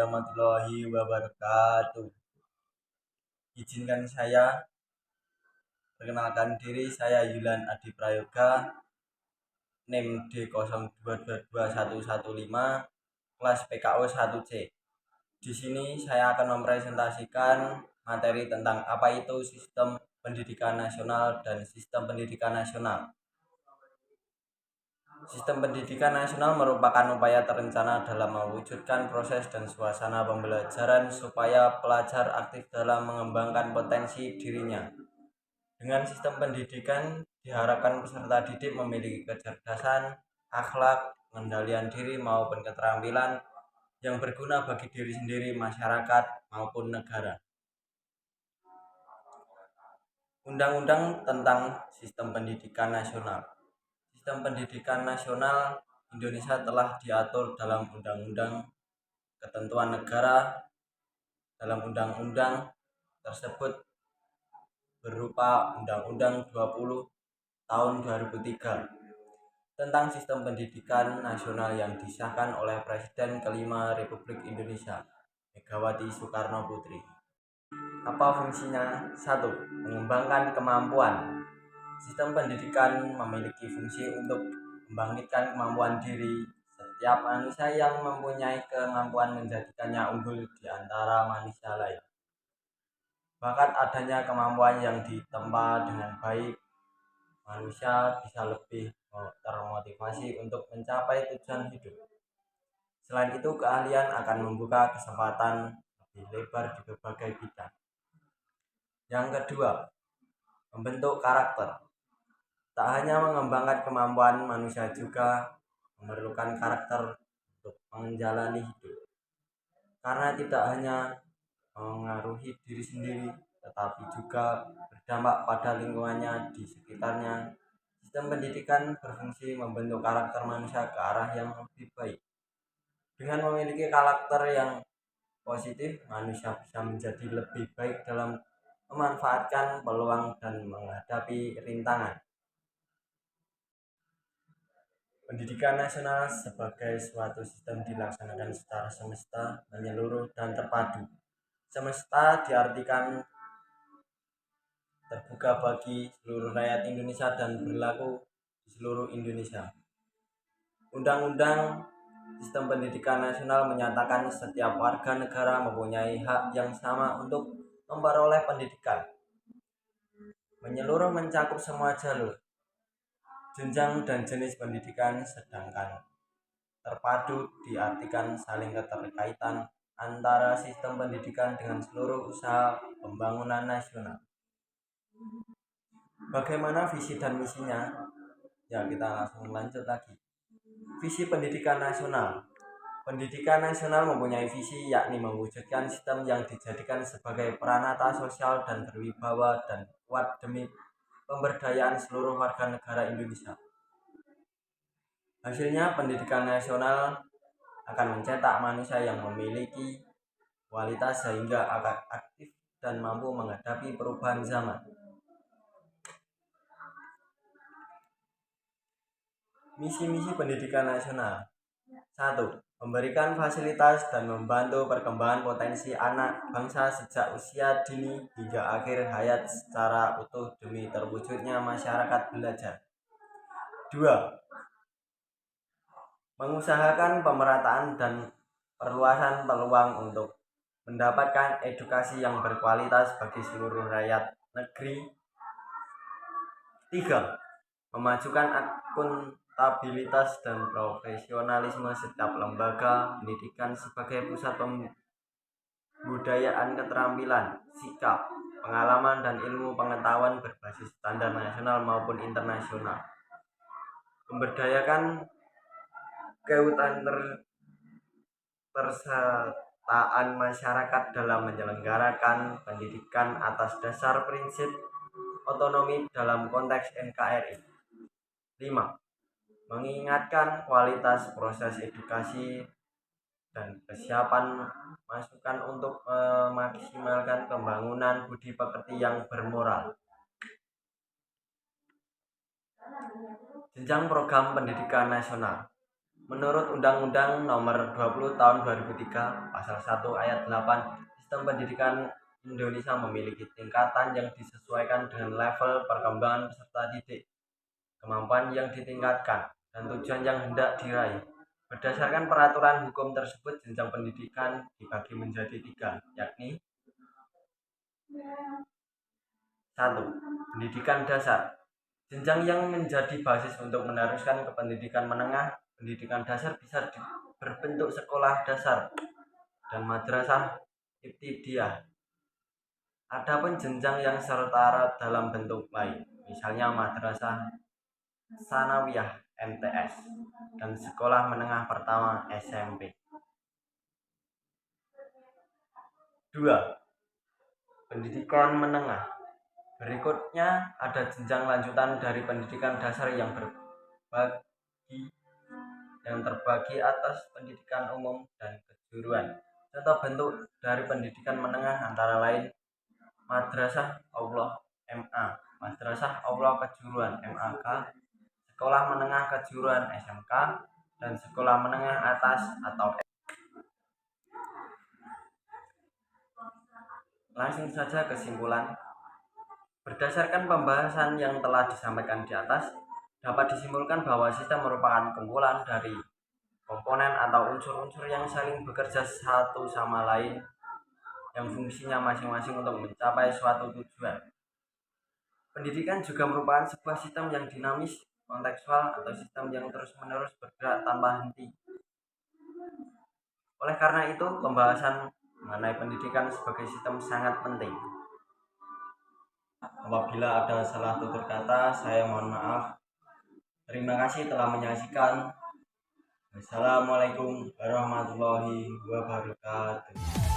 warahmatullahi wabarakatuh. Izinkan saya perkenalkan diri, saya Yulan Adi Prayoga, NIM D022115, kelas PKO 1C. Di sini saya akan mempresentasikan materi tentang apa itu sistem pendidikan nasional dan sistem pendidikan nasional. Sistem pendidikan nasional merupakan upaya terencana dalam mewujudkan proses dan suasana pembelajaran supaya pelajar aktif dalam mengembangkan potensi dirinya. Dengan sistem pendidikan diharapkan peserta didik memiliki kecerdasan, akhlak, pengendalian diri maupun keterampilan yang berguna bagi diri sendiri, masyarakat, maupun negara. Undang-Undang tentang Sistem Pendidikan Nasional. Sistem pendidikan nasional Indonesia telah diatur dalam Undang-Undang Ketentuan Negara. Dalam undang-undang tersebut berupa Undang-Undang 20 tahun 2003 tentang Sistem Pendidikan Nasional yang disahkan oleh Presiden kelima Republik Indonesia, Megawati Soekarno Putri. Apa fungsinya? 1. Mengembangkan kemampuan. Sistem pendidikan memiliki fungsi untuk membangkitkan kemampuan diri setiap manusia yang mempunyai kemampuan menjadikannya unggul di antara manusia lain. Bakat adanya kemampuan yang ditempa dengan baik, manusia bisa lebih termotivasi untuk mencapai tujuan hidup. Selain itu, keahlian akan membuka kesempatan lebih lebar di berbagai bidang. Yang kedua, membentuk karakter. Tak hanya mengembangkan kemampuan, manusia juga memerlukan karakter untuk menjalani hidup. Karena tidak hanya mengaruhi diri sendiri, tetapi juga berdampak pada lingkungannya di sekitarnya. Sistem pendidikan berfungsi membentuk karakter manusia ke arah yang lebih baik. Dengan memiliki karakter yang positif, manusia bisa menjadi lebih baik dalam memanfaatkan peluang dan menghadapi rintangan. Pendidikan nasional sebagai suatu sistem dilaksanakan secara semesta, menyeluruh, dan terpadu. Semesta diartikan terbuka bagi seluruh rakyat Indonesia dan berlaku di seluruh Indonesia. Undang-Undang Sistem Pendidikan Nasional menyatakan setiap warga negara mempunyai hak yang sama untuk memperoleh pendidikan. Menyeluruh mencakup semua jalur, jenjang dan jenis pendidikan, sedangkan terpadu diartikan saling keterkaitan antara sistem pendidikan dengan seluruh usaha pembangunan nasional. Bagaimana visi dan misinya? Ya, kita langsung lanjut lagi. Visi pendidikan nasional. Pendidikan nasional mempunyai visi, yakni mewujudkan sistem yang dijadikan sebagai peranata sosial dan berwibawa dan kuat demi pemberdayaan seluruh warga negara Indonesia. Hasilnya, pendidikan nasional akan mencetak manusia yang memiliki kualitas sehingga akan aktif dan mampu menghadapi perubahan zaman. Misi-misi pendidikan nasional. 1. Memberikan fasilitas dan membantu perkembangan potensi anak bangsa sejak usia dini hingga akhir hayat secara utuh demi terwujudnya masyarakat belajar. 2. Mengusahakan pemerataan dan perluasan peluang untuk mendapatkan edukasi yang berkualitas bagi seluruh rakyat negeri. 3. Memajukan akuntabilitas dan profesionalisme setiap lembaga pendidikan sebagai pusat pembudayaan keterampilan, sikap, pengalaman, dan ilmu pengetahuan berbasis standar nasional maupun internasional. Memberdayakan keikutsertaan masyarakat dalam menyelenggarakan pendidikan atas dasar prinsip otonomi dalam konteks NKRI. 5. Mengingatkan kualitas proses edukasi dan kesiapan masukan untuk memaksimalkan pembangunan budi pekerti yang bermoral. Jenjang program pendidikan nasional. Menurut Undang-Undang Nomor 20 Tahun 2003, Pasal 1 Ayat 8, sistem pendidikan Indonesia memiliki tingkatan yang disesuaikan dengan level perkembangan peserta didik, kemampuan yang ditingkatkan, dan tujuan yang hendak diraih. Berdasarkan peraturan hukum tersebut, jenjang pendidikan dibagi menjadi tiga, yakni 1. Pendidikan dasar. Jenjang yang menjadi basis untuk meneruskan ke pendidikan menengah. Pendidikan dasar bisa berbentuk sekolah dasar dan madrasah ibtidaiyah. Adapun jenjang yang setara dalam bentuk lain, misalnya madrasah sanawiyah MTS dan sekolah menengah pertama SMP. 2. Pendidikan menengah. Berikutnya ada jenjang lanjutan dari pendidikan dasar yang terbagi atas pendidikan umum dan kejuruan. Contoh bentuk dari pendidikan menengah antara lain Madrasah Allah MA, Madrasah Allah Kejuruan MAK, Sekolah Menengah Kejuruan SMK, dan Sekolah Menengah Atas atau Langsung saja kesimpulan. Berdasarkan pembahasan yang telah disampaikan di atas, dapat disimpulkan bahwa sistem merupakan kumpulan dari komponen atau unsur-unsur yang saling bekerja satu sama lain yang fungsinya masing-masing untuk mencapai suatu tujuan. Pendidikan juga merupakan sebuah sistem yang dinamis, kontekstual, atau sistem yang terus-menerus bergerak tanpa henti. Oleh karena itu, pembahasan mengenai pendidikan sebagai sistem sangat penting. Apabila ada salah tutur kata, saya mohon maaf. Terima kasih telah menyaksikan. Wassalamualaikum warahmatullahi wabarakatuh.